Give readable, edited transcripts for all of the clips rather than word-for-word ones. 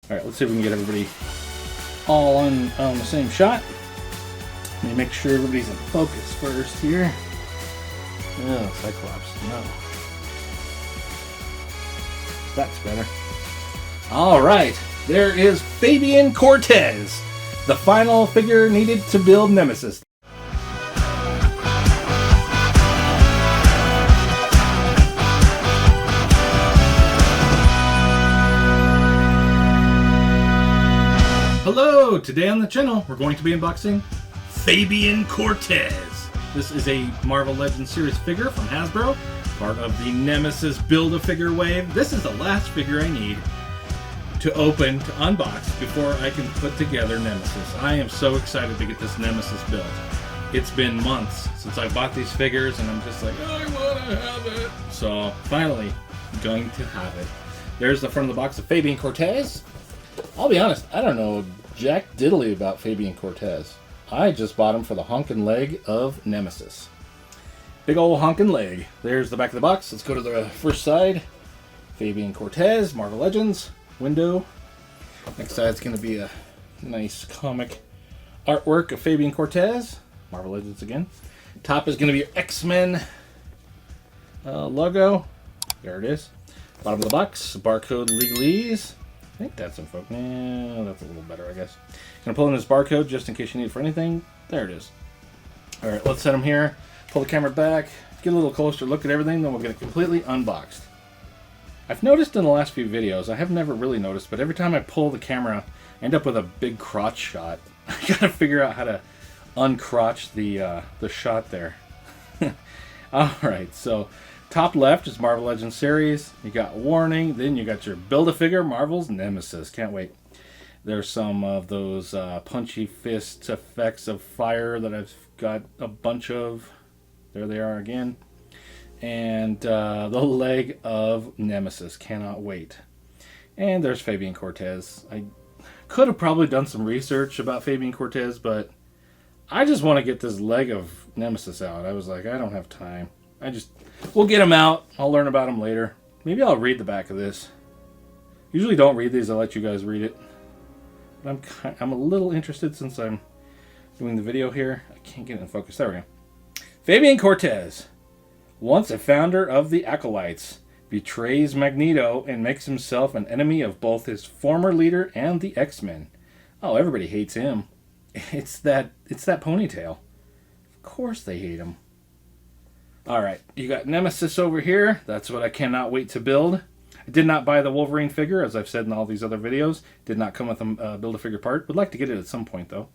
All right, let's see if we can get everybody all on the same shot. Let me make sure everybody's in focus first here. Oh, Cyclops, no. That's better. All right, there is Fabian Cortez, the final figure needed to build Nemesis. Hello, today on the channel we're going to be unboxing Fabian Cortez. This is a Marvel Legends series figure from Hasbro, part of the Nemesis Build-A-Figure wave. This is the last figure I need to open, to unbox, before I can put together Nemesis. I am so excited to get this Nemesis built. It's been months since I bought these figures and I'm just like, oh, I want to have it. So finally, I'm going to have it. There's the front of the box of Fabian Cortez. I'll be honest, I don't know jack diddly about Fabian Cortez. I just bought him for the honkin' leg of Nemesis. Big ol' honkin' leg. There's the back of the box. Let's go to the first side. Fabian Cortez, Marvel Legends, window. Next side's going to be a nice comic artwork of Fabian Cortez, Marvel Legends again. Top is going to be your X-Men logo. There it is. Bottom of the box, barcode legalese. I think that's in focus. Yeah, that's a little better, I guess. Gonna pull in this barcode just in case you need it for anything. There it is. All right, let's set them here. Pull the camera back, get a little closer look at everything, then we'll get it completely unboxed. I've noticed in the last few videos, I have never really noticed, but every time I pull the camera, I end up with a big crotch shot. I gotta figure out how to uncrotch the shot there. All right, so top left is Marvel Legends series. You got Warning, then you got your Build-A-Figure Marvel's Nemesis. Can't wait. There's some of those punchy fist effects of fire that I've got a bunch of. There they are again. And the leg of Nemesis. Cannot wait. And there's Fabian Cortez. I could have probably done some research about Fabian Cortez, but I just want to get this leg of Nemesis out. I was like, I don't have time. We'll get them out. I'll learn about them later. Maybe I'll read the back of this. Usually don't read these. I'll let you guys read it. But I'm a little interested since I'm doing the video here. I can't get it in focus. There we go. Fabian Cortez, once a founder of the Acolytes, betrays Magneto and makes himself an enemy of both his former leader and the X-Men. Oh, everybody hates him. It's that ponytail. Of course they hate him. Alright, you got Nemesis over here. That's what I cannot wait to build. I did not buy the Wolverine figure, as I've said in all these other videos. Did not come with a Build-A-Figure part. Would like to get it at some point, though.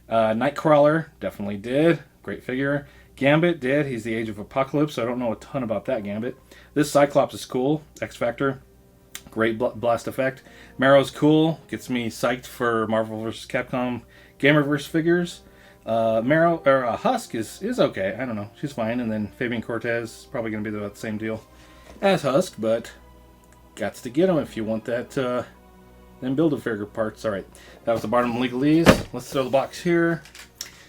Nightcrawler, definitely did. Great figure. Gambit did. He's the Age of Apocalypse, so I don't know a ton about that Gambit. This Cyclops is cool. X-Factor. Great blast effect. Marrow's cool. Gets me psyched for Marvel vs. Capcom Gamerverse figures. Husk is okay. I don't know. She's fine. And then Fabian Cortez, probably going to be about the same deal as Husk, but gots to get them if you want that. Then Build-A-Figure parts. All right. That was the bottom legalese. Let's throw the box here.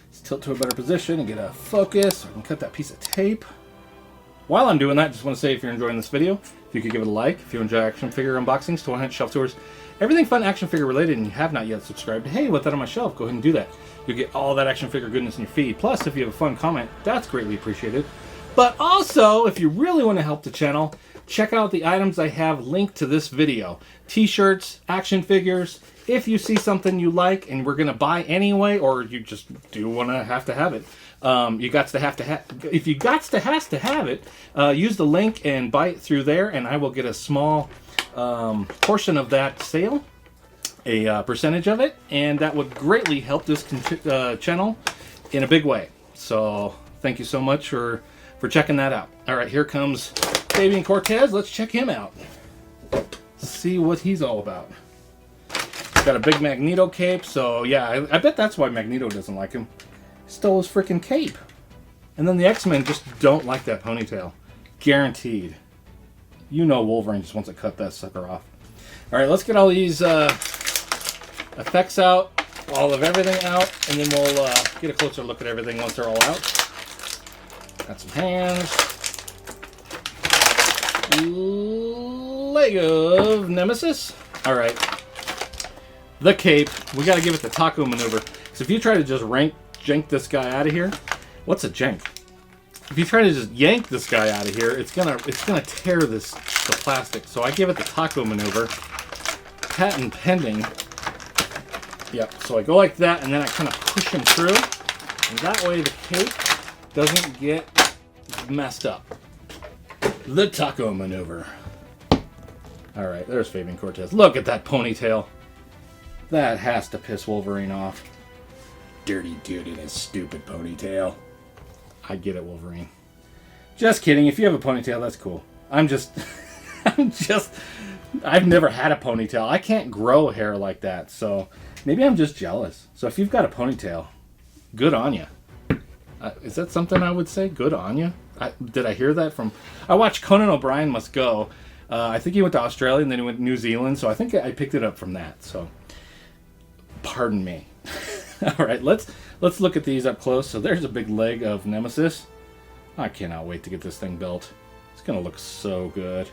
Let's tilt to a better position and get a focus. So I can cut that piece of tape. While I'm doing that, just want to say if you're enjoying this video, if you could give it a like. If you enjoy action figure unboxings, toy hunt, shelf tours, everything fun action figure related, and you have not yet subscribed, hey, what's that on my shelf? Go ahead and do that. You'll get all that action figure goodness in your feed. Plus, if you have a fun comment, that's greatly appreciated. But also, if you really want to help the channel, check out the items I have linked to this video. T-shirts, action figures. If you see something you like and we're going to buy anyway, or you just do want to have it, if you has to have it, use the link and buy it through there, and I will get a small portion of that sale. A percentage of it, and that would greatly help this channel in a big way. So thank you so much for checking that out. All right, here comes Fabian Cortez. Let's check him out. See what he's all about. Got a big Magneto cape, so yeah, I bet that's why Magneto doesn't like him. He stole his freaking cape. And then the X-Men just don't like that ponytail. Guaranteed. You know Wolverine just wants to cut that sucker off. All right, let's get all these effects out, all of everything out, and then we'll get a closer look at everything once they're all out. Got some hands. Leg of Nemesis. All right. the cape. We got to give it the taco maneuver. So if you try to just jank this guy out of here, what's a jank? If you try to just yank this guy out of here, it's gonna tear the plastic. So I give it the taco maneuver. Patent pending. Yep. So I go like that, and then I kind of push him through, and that way the cape doesn't get messed up. The taco maneuver. All right, there's Fabian Cortez. Look at that ponytail. That has to piss Wolverine off. Dirty dude in his stupid ponytail. I get it, Wolverine. Just kidding. If you have a ponytail, that's cool. I've never had a ponytail. I can't grow hair like that, so maybe I'm just jealous. So if you've got a ponytail, good on you. Is that something I would say? Good on you? Did I hear that from... I watched Conan O'Brien Must Go. I think he went to Australia and then he went to New Zealand, so I think I picked it up from that. So, pardon me. All right, let's look at these up close. So there's a big leg of Nemesis. I cannot wait to get this thing built. It's going to look so good.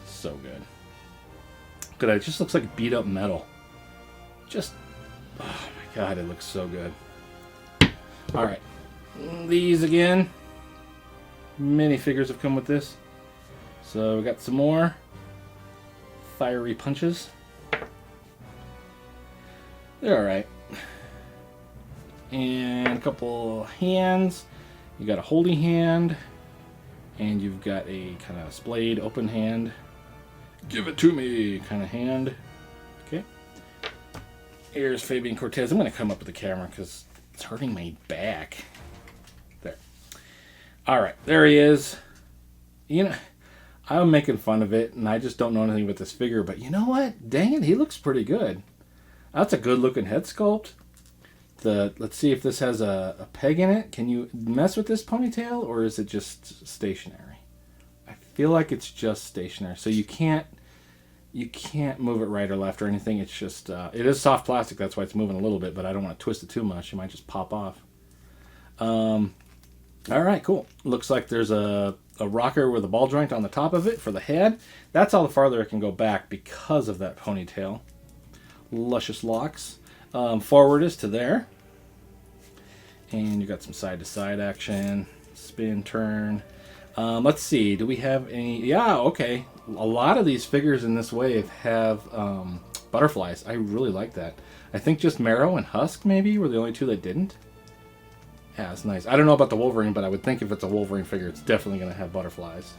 So good. Look at that. It just looks like beat up metal. Just, oh my God, it looks so good. All right, these again. Many figures have come with this. So we got some more fiery punches. They're all right. And a couple hands. You got a holding hand, and you've got a kind of splayed open hand. Give it to me kind of hand. Okay. Here's Fabian Cortez. I'm going to come up with the camera because it's hurting my back. There. All right, there he is. You know, I'm making fun of it, and I just don't know anything about this figure, but you know what? Dang it, he looks pretty good. That's a good-looking head sculpt. Let's see if this has a peg in it. Can you mess with this ponytail, or is it just stationary? I feel like it's just stationary, so you can't move it right or left or anything. It's just, it is soft plastic, that's why it's moving a little bit, but I don't want to twist it too much. It might just pop off. All right, cool. Looks like there's a rocker with a ball joint on the top of it for the head. That's all the farther it can go back because of that ponytail. Luscious locks. Forward is to there. And you got some side-to-side action. Spin, turn. Let's see. Do we have any... Yeah, okay. A lot of these figures in this wave have butterflies. I really like that. I think just Marrow and Husk, maybe, were the only two that didn't. Yeah, it's nice. I don't know about the Wolverine, but I would think if it's a Wolverine figure, it's definitely going to have butterflies.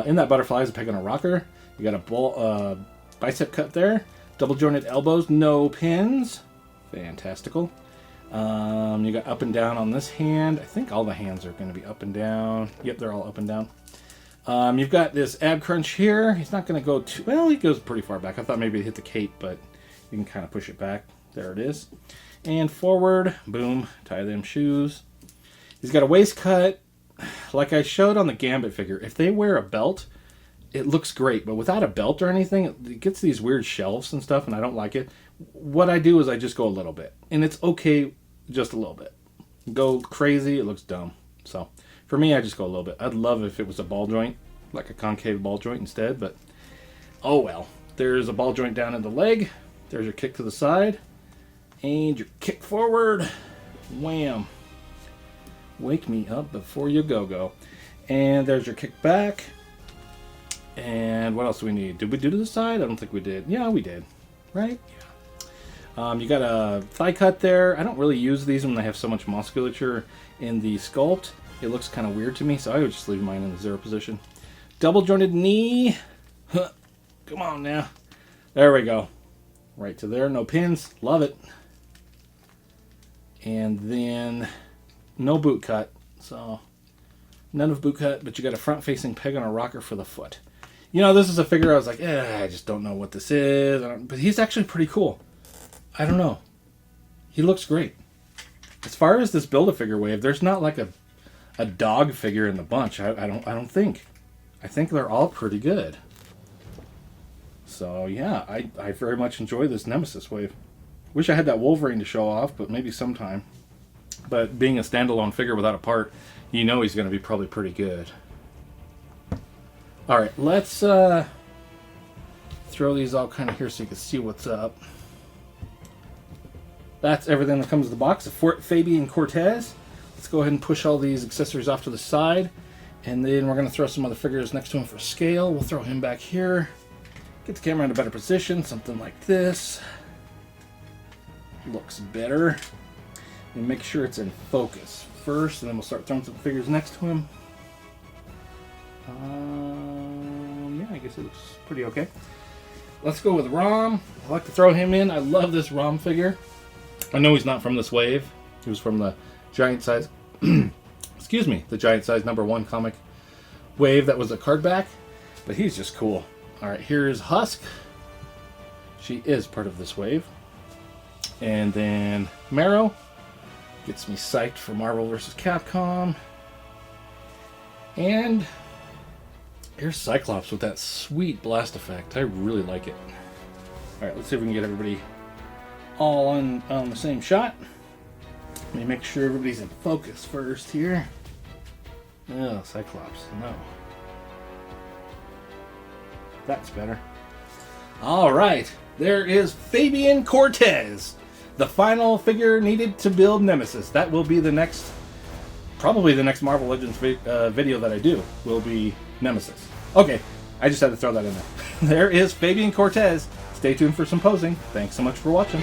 In that butterfly is a peg on a rocker. You got a bicep cut there. Double jointed elbows, no pins. Fantastical. You got up and down on this hand. I think all the hands are going to be up and down. Yep, they're all up and down. You've got this ab crunch here. He's not going to go too... Well, he goes pretty far back. I thought maybe he'd hit the cape, but you can kind of push it back. There it is. And forward, boom, tie them shoes. He's got a waist cut. Like I showed on the Gambit figure, if they wear a belt, it looks great. But without a belt or anything, it gets these weird shelves and stuff, and I don't like it. What I do is I just go a little bit. And it's okay just a little bit. Go crazy, it looks dumb. So for me, I just go a little bit. I'd love if it was a ball joint, like a concave ball joint instead, but oh well. There's a ball joint down in the leg. There's your kick to the side. And your kick forward. Wham. Wake me up before you go. And there's your kick back. And what else do we need? Did we do to the side? I don't think we did. Yeah, we did. Right? Yeah. You got a thigh cut there. I don't really use these when they have so much musculature in the sculpt. It looks kind of weird to me, so I would just leave mine in the zero position. Double jointed knee. Huh. Come on now. There we go. Right to there. No pins. Love it. And then no boot cut. So none of boot cut, but you got a front-facing peg on a rocker for the foot. You know, this is a figure I was like, I just don't know what this is. But he's actually pretty cool. I don't know. He looks great. As far as this Build-A-Figure wave, there's not like a dog figure in the bunch. I don't think. I think they're all pretty good. So yeah, I very much enjoy this Nemesis wave. Wish I had that Wolverine to show off, but maybe sometime. But being a standalone figure without a part, you know he's going to be probably pretty good. All right, let's throw these all kind of here so you can see what's up. That's everything that comes in the box. The Fabian Cortez. Let's go ahead and push all these accessories off to the side. And then we're going to throw some other figures next to him for scale. We'll throw him back here. Get the camera in a better position. Something like this. Looks better. And make sure it's in focus first. And then we'll start throwing some figures next to him. Yeah, I guess it looks pretty okay. Let's go with Rom. I like to throw him in. I love this Rom figure. I know he's not from this wave. He was from the giant size, excuse me, the giant size #1 comic wave that was a card back. But he's just cool. All right, here's Husk. She is part of this wave. And then Marrow gets me psyched for Marvel vs. Capcom. And here's Cyclops with that sweet blast effect. I really like it. All right, let's see if we can get everybody all on the same shot. Let me make sure everybody's in focus first here. Oh, Cyclops, no. That's better. All right, there is Fabian Cortez, the final figure needed to build Nemesis. That will be the next, probably the next Marvel Legends video that I do will be Nemesis. Okay, I just had to throw that in there. There is Fabian Cortez. Stay tuned for some posing. Thanks so much for watching.